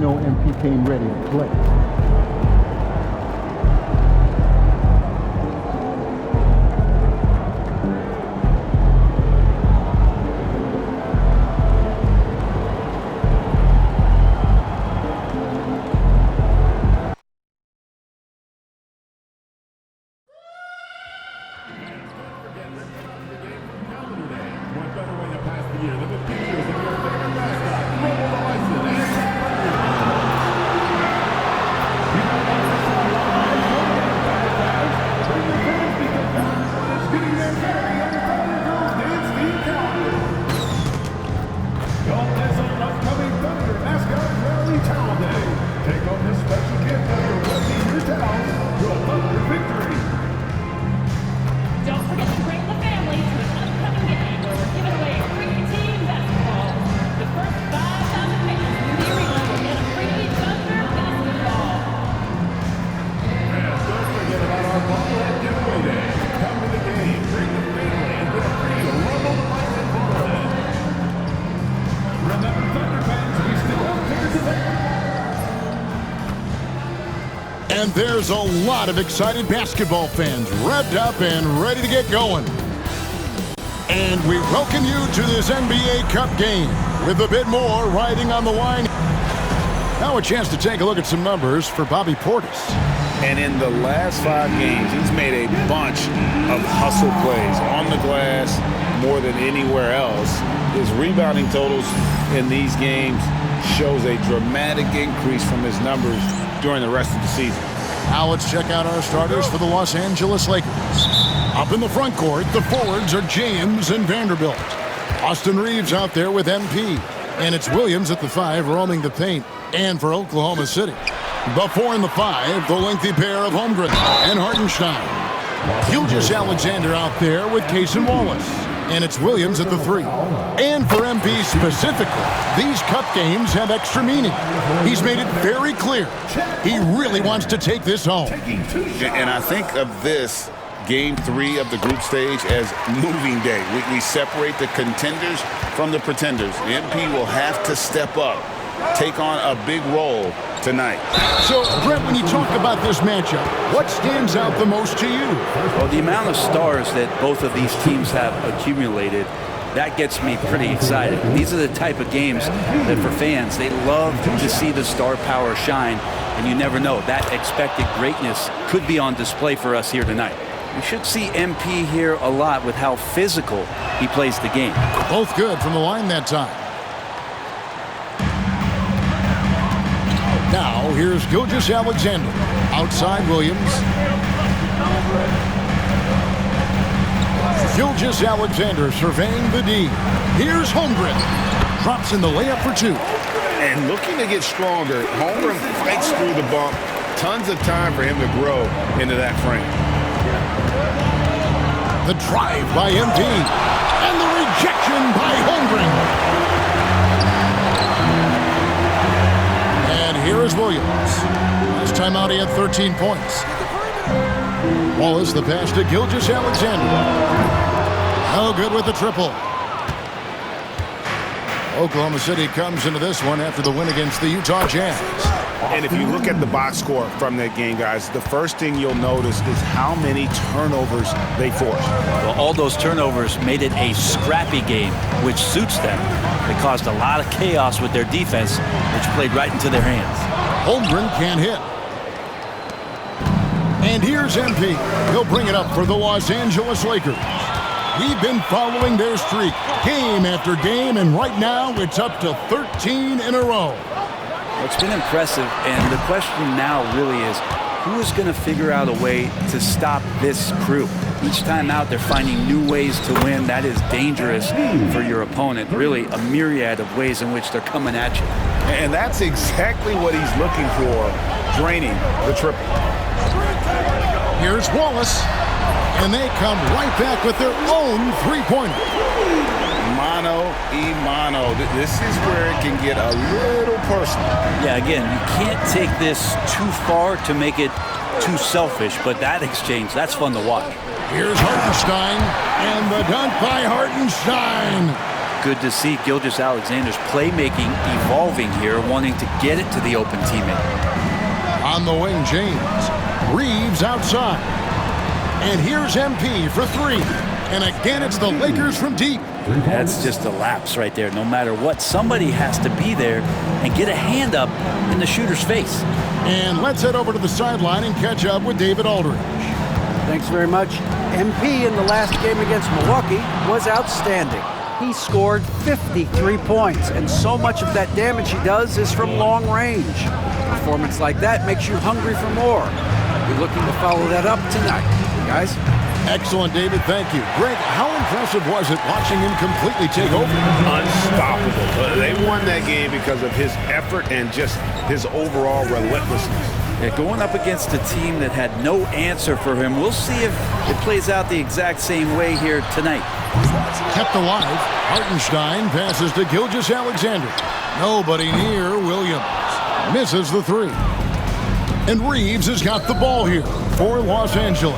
know MP came ready to play. And there's a lot of excited basketball fans revved up and ready to get going. And we welcome you to this NBA Cup game with a bit more riding on the line. Now a chance to take a look at some numbers for Bobby Portis. And in the last 5 games, he's made a bunch of hustle plays on the glass more than anywhere else. His rebounding totals in these games shows a dramatic increase from his numbers during the rest of the season. Now let's check out our starters for the Los Angeles Lakers. Up in the front court, the forwards are James and Vanderbilt. Austin Reeves out there with MP. And it's Williams at the 5 roaming the paint. And for Oklahoma City, the 4 and the 5, the lengthy pair of Holmgren and Hartenstein. Gilgeous Alexander out there with Cason Wallace. And it's Williams at the 3. And for MP specifically, these cup games have extra meaning. He's made it very clear he really wants to take this home. And I think of this Game 3 of the group stage as moving day. We separate the contenders from the pretenders. MP will have to step up, take on a big role tonight. So, Brett, when you talk about this matchup, what stands out the most to you? Well, the amount of stars that both of these teams have accumulated, that gets me pretty excited. These are the type of games that for fans, they love to see the star power shine, and you never know. That expected greatness could be on display for us here tonight. We should see MP here a lot with how physical he plays the game. Both good from the line that time. Now, here's Gilgeous Alexander. Outside Williams. Gilgeous Alexander surveying the D. Here's Holmgren. Drops in the layup for 2. And looking to get stronger, Holmgren fights through the bump. Tons of time for him to grow into that frame. The drive by MP. And the rejection by Holmgren. Here is Williams. Last time out, he had 13 points. Wallace, the pass to Gilgeous Alexander. No good with the triple. Oklahoma City comes into this one after the win against the Utah Jazz. And if you look at the box score from that game, guys, the first thing you'll notice is how many turnovers they forced. Well, all those turnovers made it a scrappy game, which suits them. They caused a lot of chaos with their defense, which played right into their hands. Holmgren can't hit. And here's MP. He'll bring it up for the Los Angeles Lakers. We've been following their streak game after game, and right now it's up to 13 in a row. It's been impressive, and the question now really is, who is going to figure out a way to stop this crew? Each time out, they're finding new ways to win. That is dangerous for your opponent. Really, a myriad of ways in which they're coming at you. And that's exactly what he's looking for, draining the triple. Here's Wallace, and they come right back with their own three-pointer. Mano y mano. This is where it can get a little personal. Yeah, again, you can't take this too far to make it too selfish, but that exchange, that's fun to watch. Here's Hartenstein, and the dunk by Hartenstein. good to see Gilgeous-Alexander's playmaking evolving here, wanting to get it to the open teammate. On the wing, James. Reeves outside. And here's MP for three. And again, it's the Lakers from deep. That's just a lapse right there. No matter what, somebody has to be there and get a hand up in the shooter's face. And let's head over to the sideline and catch up with David Aldridge. Thanks very much. MP in the last game against Milwaukee was outstanding. He scored 53 points, and so much of that damage he does is from long range. A performance like that makes you hungry for more. We're looking to follow that up tonight, guys. Excellent, David. Thank you. Greg, how impressive was it watching him completely take over? Unstoppable. They won that game because of his effort and just his overall relentlessness. Yeah, going up against a team that had no answer for him. We'll see if it plays out the exact same way here tonight. Kept alive. Hartenstein passes to Gilgeous-Alexander. Nobody near Williams. Misses the three. And Reeves has got the ball here for Los Angeles.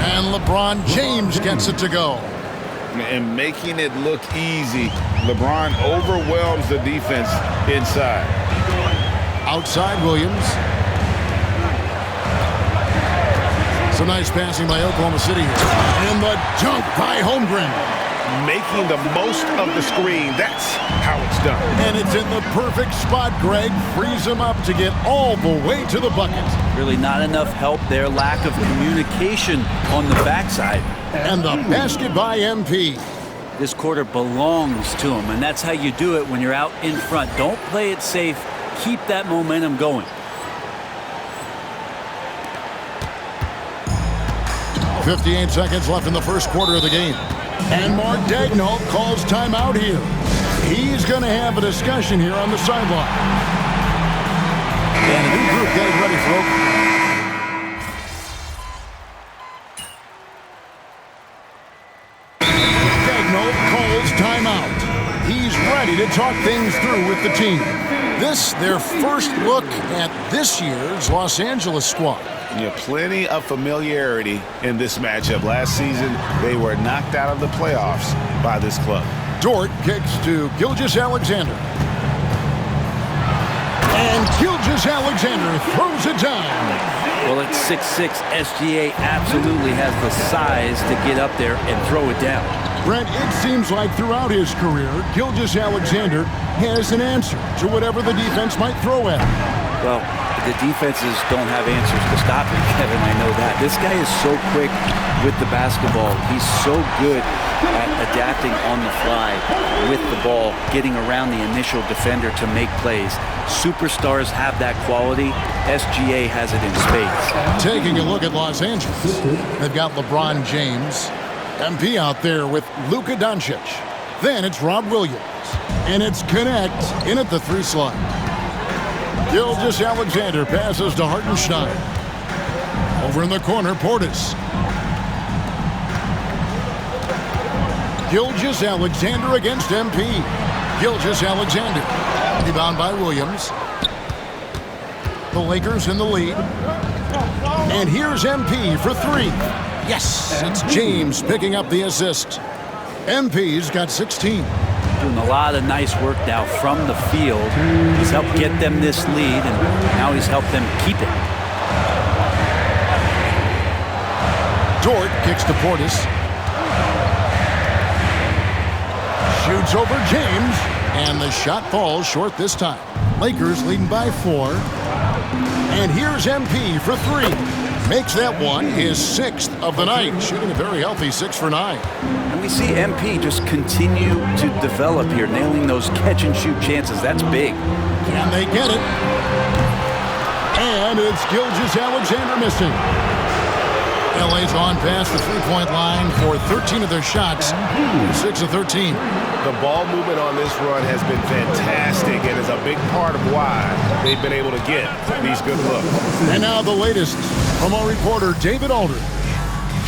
And LeBron James gets it to go. And making it look easy, LeBron overwhelms the defense inside. Outside Williams. Some nice passing by Oklahoma City here. And the dunk by Holmgren. Making the most of the screen. That's how it's done. And it's in the perfect spot, Greg. Frees him up to get all the way to the bucket. Really not enough help there. Lack of communication on the backside. And the basket by MP. This quarter belongs to him, and that's how you do it when you're out in front. Don't play it safe. Keep that momentum going. 58 seconds left in the first quarter of the game. And Mark Daigneault calls timeout here. He's going to have a discussion here on the sideline. And a new group getting ready for opening. Daigneault calls timeout. He's ready to talk things through with the team. This, their first look at this year's Los Angeles squad. Yeah, plenty of familiarity in this matchup. Last season, they were knocked out of the playoffs by this club. Dort kicks to Gilgeous-Alexander. And Gilgeous-Alexander throws it down. Well, at 6'6", SGA absolutely has the size to get up there and throw it down. Brent, it seems like throughout his career, Gilgeous-Alexander has an answer to whatever the defense might throw at him. Well, the defenses don't have answers to stop him, Kevin. I know that. This guy is so quick with the basketball. He's so good at adapting on the fly with the ball, getting around the initial defender to make plays. Superstars have that quality. SGA has it in spades. Taking a look at Los Angeles, they've got LeBron James, MP out there with Luka Doncic. Then it's Rob Williams. And it's Connect in at the three slot. Gilgeous-Alexander passes to Hartenstein. Over in the corner, Portis. Gilgeous-Alexander against MP. Gilgeous-Alexander. Rebound by Williams. The Lakers in the lead. And here's MP for three. Yes, it's James picking up the assist. MP's got 16. Doing a lot of nice work now from the field. He's helped get them this lead, and now he's helped them keep it. Dort kicks to Portis. Shoots over James, and the shot falls short this time. Lakers leading by 4. And here's MP for three. Makes that one his 6th of the night, shooting a very healthy 6 for 9. And we see MP just continue to develop here, nailing those catch-and-shoot chances. That's big. Can they get it? And it's Gilgeous-Alexander missing. LA's on past the three-point line for 13 of their shots, 6 of 13. The ball movement on this run has been fantastic and is a big part of why they've been able to get these good looks. And now the latest from our reporter, David Aldridge.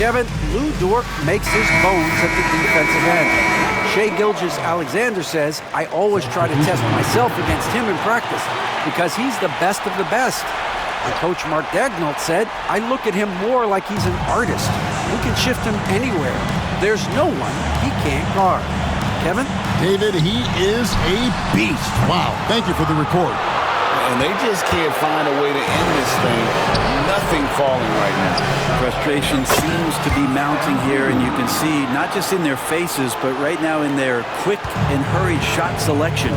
Kevin, Lou Dort makes his bones at the defensive end. Shai Gilgeous-Alexander says, I always try to test myself against him in practice because he's the best of the best. And Coach Mark Daigneault said, I look at him more like he's an artist. We can shift him anywhere. There's no one he can't guard. Kevin? David, he is a beast. Wow. Thank you for the report. And they just can't find a way to end this thing. Nothing falling right now. Frustration seems to be mounting here, and you can see not just in their faces, but right now in their quick and hurried shot selection.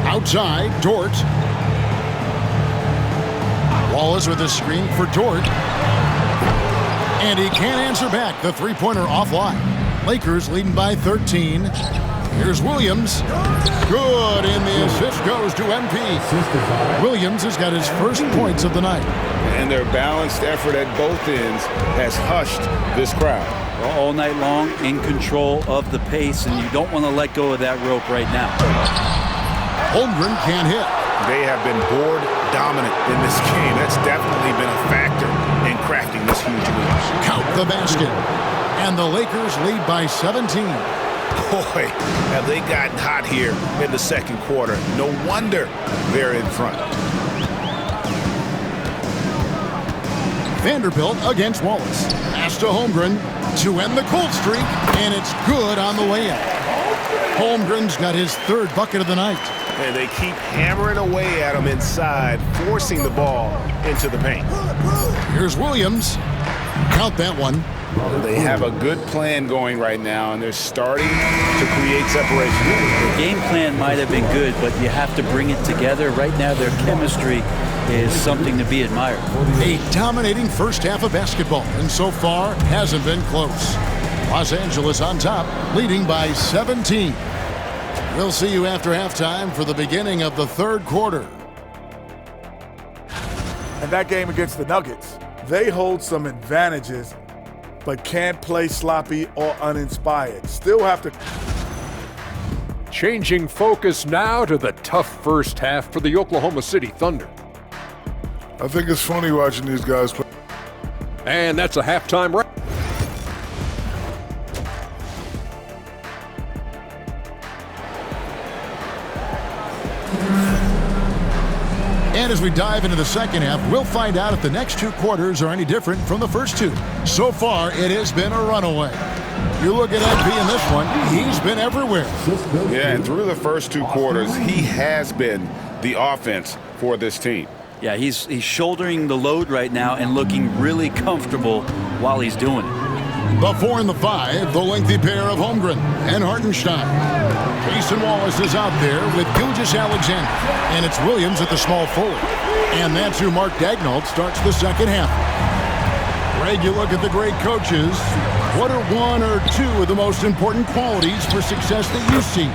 Outside, Dort. Wallace with a screen for Dort. And he can't answer back. The three-pointer offline. Lakers leading by 13. Here's Williams. Good, and the assist goes to MP. Williams has got his first points of the night. And their balanced effort at both ends has hushed this crowd. All night long, in control of the pace, and you don't want to let go of that rope right now. Holmgren can't hit. They have been board dominant in this game. That's definitely been a factor in crafting this huge lead. Count the basket. And the Lakers lead by 17. Boy, have they gotten hot here in the second quarter. No wonder they're in front. Vanderbilt against Wallace. Pass to Holmgren to end the cold streak, and it's good on the way in. Holmgren's got his third bucket of the night. And they keep hammering away at him inside, forcing the ball into the paint. Here's Williams. Count that one. They have a good plan going right now, and they're starting to create separation. The game plan might have been good, but you have to bring it together. Right now, their chemistry is something to be admired. A dominating first half of basketball, and so far hasn't been close. Los Angeles on top, leading by 17. We'll see you after halftime for the beginning of the third quarter. In that game against the Nuggets, they hold some advantages, but can't play sloppy or uninspired. Still have to. Changing focus now to the tough first half for the Oklahoma City Thunder. I think it's funny watching these guys play. And that's a halftime wrap. And as we dive into the second half, we'll find out if the next two quarters are any different from the first two. So far, it has been a runaway. You look at MP in this one, he's been everywhere. Yeah, and through the first two quarters, he has been the offense for this team. Yeah, he's shouldering the load right now and looking really comfortable while he's doing it. The 4 and the 5, the lengthy pair of Holmgren and Hartenstein. Jason Wallace is out there with Gilgeous-Alexander, and it's Williams at the small forward. And that's who Mark Daigneault starts the second half. Greg, you look at the great coaches. What are one or two of the most important qualities for success that you see?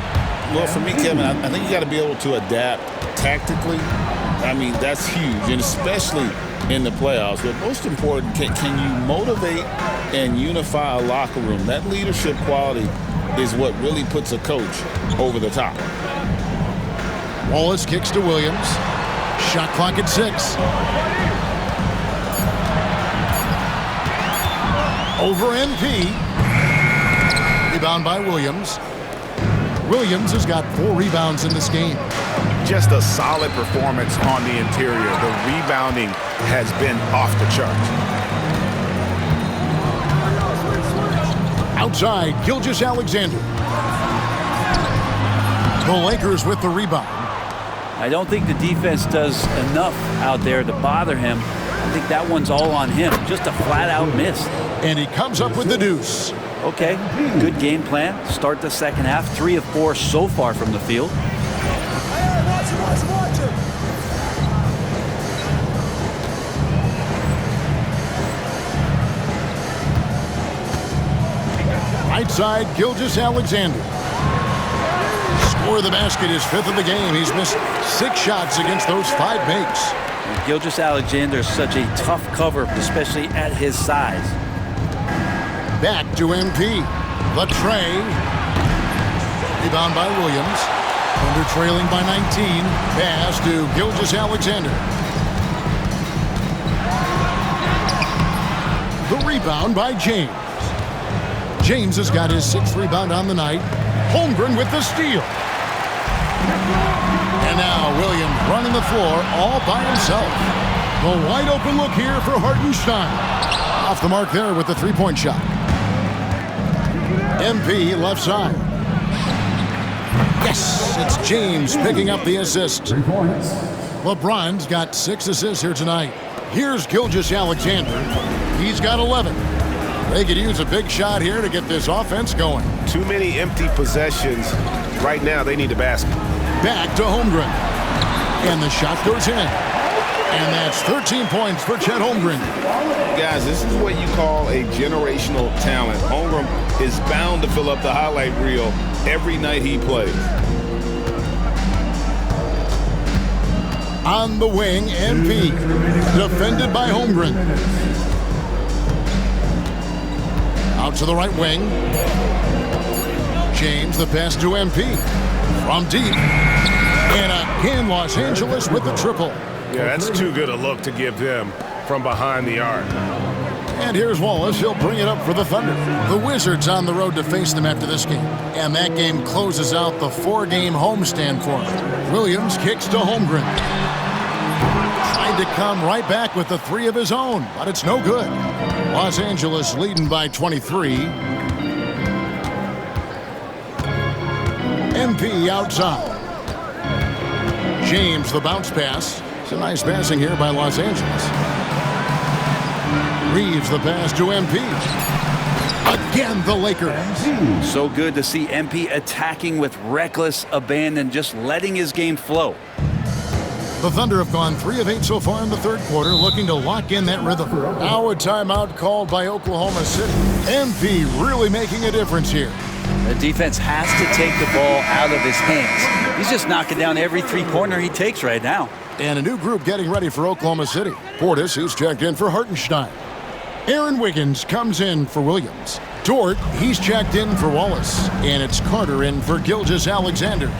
Well, for me, Kevin, I think you got to be able to adapt tactically. I mean, that's huge, and especially in the playoffs. But most important, can you motivate and unify a locker room? That leadership quality is what really puts a coach over the top. Wallace kicks to Williams. Shot clock at 6. Over MP. Rebound by Williams. Williams has got 4 rebounds in this game. Just a solid performance on the interior. The rebounding has been off the charts. Outside, Gilgeous-Alexander. The Lakers with the rebound. I don't think the defense does enough out there to bother him. I think that one's all on him. Just a flat-out miss. And he comes up with the deuce. Okay, good game plan. Start the second half. 3 of 4 so far from the field. Right side, Gilgeous-Alexander. Score of the basket, his 5th of the game. He's missed 6 shots against those 5 makes. Gilgeous-Alexander is such a tough cover, especially at his size. Back to MP. The tray. Rebound by Williams. Thunder trailing by 19. Pass to Gilgeous-Alexander. The rebound by James. James has got his 6th rebound on the night. Holmgren with the steal. And now Williams running the floor all by himself. The wide open look here for Hartenstein. Off the mark there with the 3-point shot. MP left side. Yes, it's James picking up the assist. 3 points. LeBron's got 6 assists here tonight. Here's Gilgeous-Alexander. He's got 11. They could use a big shot here to get this offense going. Too many empty possessions. Right now, they need a basket. Back to Holmgren. And the shot goes in. And that's 13 points for Chet Holmgren. Guys, this is what you call a generational talent. Holmgren is bound to fill up the highlight reel every night he plays. On the wing, MP. Defended by Holmgren. Out to the right wing. James, the pass to MP. From deep. And again, Los Angeles with the triple. Yeah, that's too good a look to give them from behind the arc. And here's Wallace. He'll bring it up for the Thunder. The Wizards on the road to face them after this game. And that game closes out the 4-game homestand for them. Williams kicks to Holmgren. Tried to come right back with the 3 of his own, but it's no good. Los Angeles leading by 23. MP outside. James, the bounce pass. It's a nice passing here by Los Angeles. Reeves, the pass to MP. Again, the Lakers. So good to see MP attacking with reckless abandon, just letting his game flow. The Thunder have gone 3 of 8 so far in the third quarter, looking to lock in that rhythm. Now a timeout called by Oklahoma City. MP really making a difference here. The defense has to take the ball out of his hands. He's just knocking down every 3-pointer he takes right now. And a new group getting ready for Oklahoma City. Portis, who's checked in for Hartenstein. Aaron Wiggins comes in for Williams. Dort, he's checked in for Wallace. And it's Carter in for Gilgeous-Alexander.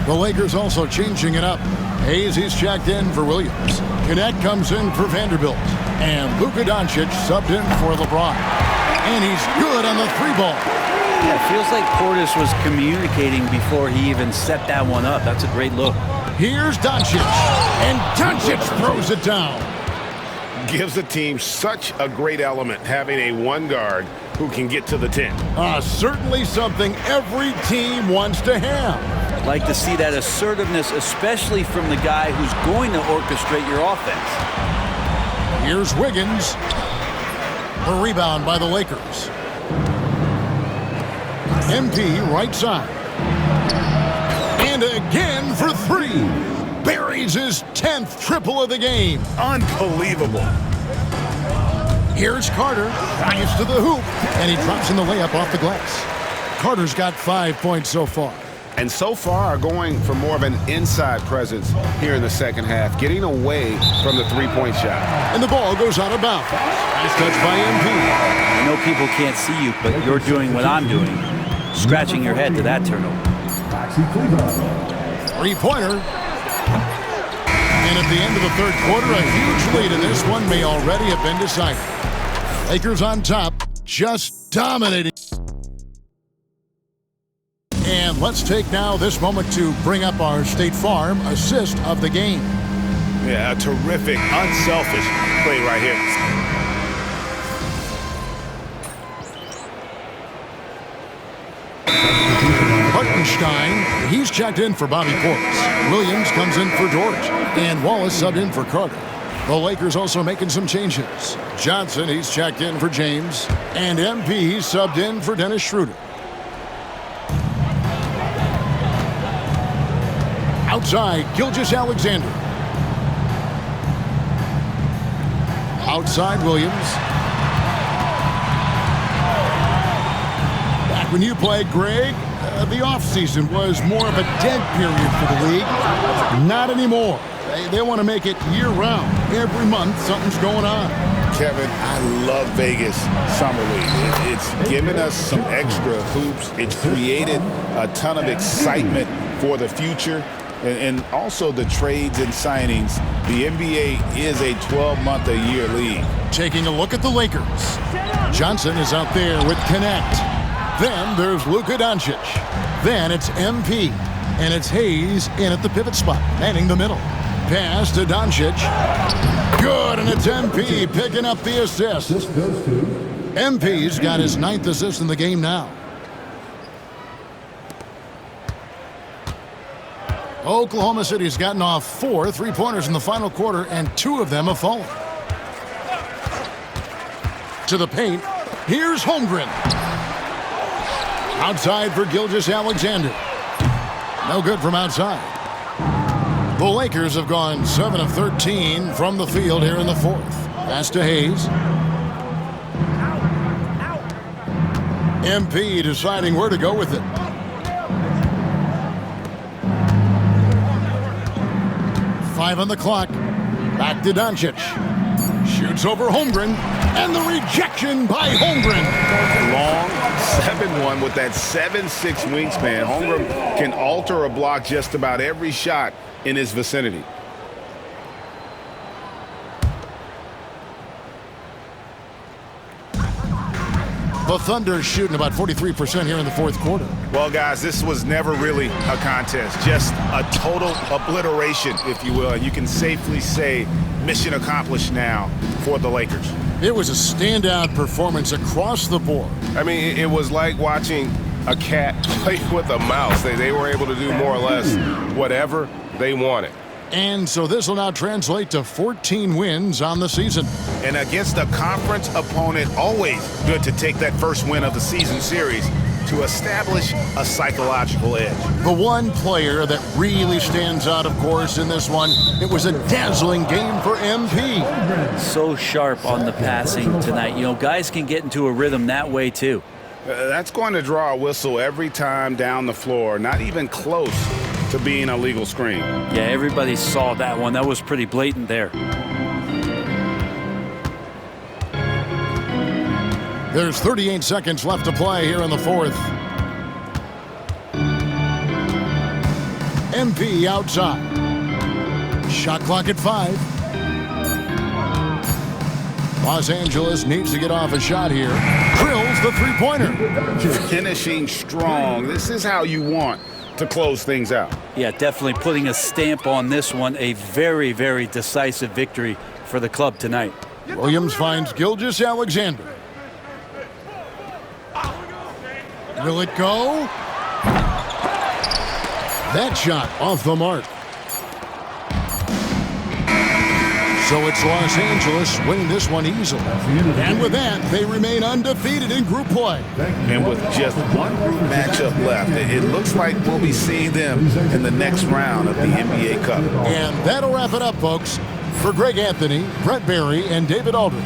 The Lakers also changing it up. Hayes, he's checked in for Williams. Cadet comes in for Vanderbilt. And Luka Doncic subbed in for LeBron. And he's good on the 3-ball. Yeah, it feels like Portis was communicating before he even set that one up. That's a great look. Here's Doncic. And Doncic throws it down. Gives the team such a great element having a 1 guard who can get to the 10. Certainly something every team wants to have. I'd like to see that assertiveness, especially from the guy who's going to orchestrate your offense. Here's Wiggins. A rebound by the Lakers. MP right side. And again for 3. Buries his 10th triple of the game. Unbelievable. Here's Carter. Drives to the hoop. And he drops in the layup off the glass. Carter's got 5 points so far. And so far are going for more of an inside presence here in the second half, getting away from the 3-point shot. And the ball goes out of bounds. Nice touch by MP. I know people can't see you, but you're doing what I'm doing. Scratching your head to that turnover. 3-pointer. And at the end of the third quarter, a huge lead in this one may already have been decided. Lakers on top, just dominating. And let's take now this moment to bring up our State Farm assist of the game. Yeah, a terrific, unselfish play right here. Hartenstein, he's checked in for Bobby Portis. Williams comes in for Dort. And Wallace subbed in for Carter. The Lakers also making some changes. Johnson, he's checked in for James. And MP, he's subbed in for Dennis Schroeder. Outside, Gilgeous-Alexander. Outside, Williams. Back when you played, Greg, the offseason was more of a dead period for the league. Not anymore. They want to make it year-round. Every month, something's going on. Kevin, I love Vegas Summer League. It's given us some extra hoops. It's created a ton of excitement for the future. And also the trades and signings. The NBA is a 12-month-a-year league. Taking a look at the Lakers. Johnson is out there with Connect. Then there's Luka Doncic. Then it's MP. And it's Hayes in at the pivot spot, manning the middle. Pass to Doncic. Good, and it's MP picking up the assist. Assist goes to MP's got his 9th assist in the game now. Oklahoma City's gotten off 4 3-pointers in the final quarter, and 2 of them have fallen. To the paint. Here's Holmgren. Outside for Gilgeous-Alexander. No good from outside. The Lakers have gone 7 of 13 from the field here in the fourth. Pass to Hayes. MP deciding where to go with it. Five on the clock. Back to Doncic. Shoots over Holmgren. And the rejection by Holmgren. Long 7-1 with that 7'6" wingspan. Holmgren can alter a block just about every shot in his vicinity. The Thunder shooting about 43% here in the fourth quarter. Well, guys, this was never really a contest, just a total obliteration, if you will. And you can safely say mission accomplished now for the Lakers. It was a standout performance across the board. I mean, it was like watching a cat play with a mouse. They were able to do more or less whatever they wanted. And so this will now translate to 14 wins on the season. And against a conference opponent, always good to take that first win of the season series to establish a psychological edge. The one player that really stands out, of course, in this one, it was a dazzling game for MP. So sharp on the passing tonight. You know, guys can get into a rhythm that way, too. That's going to draw a whistle every time down the floor, not even close to being a legal screen. Yeah, everybody saw that one. That was pretty blatant there. There's 38 seconds left to play here in the fourth. MP outside. Shot clock at 5. Los Angeles needs to get off a shot here. Drills the three-pointer. Finishing strong. This is how you want to close things out. Yeah, definitely putting a stamp on this one. A very, very decisive victory for the club tonight. Williams finds Gilgeous-Alexander. Will it go? That shot off the mark. So it's Los Angeles winning this one easily. And with that, they remain undefeated in group play. And with just one group matchup left, it looks like we'll be seeing them in the next round of the NBA Cup. And that'll wrap it up, folks. For Greg Anthony, Brett Barry, and David Aldridge,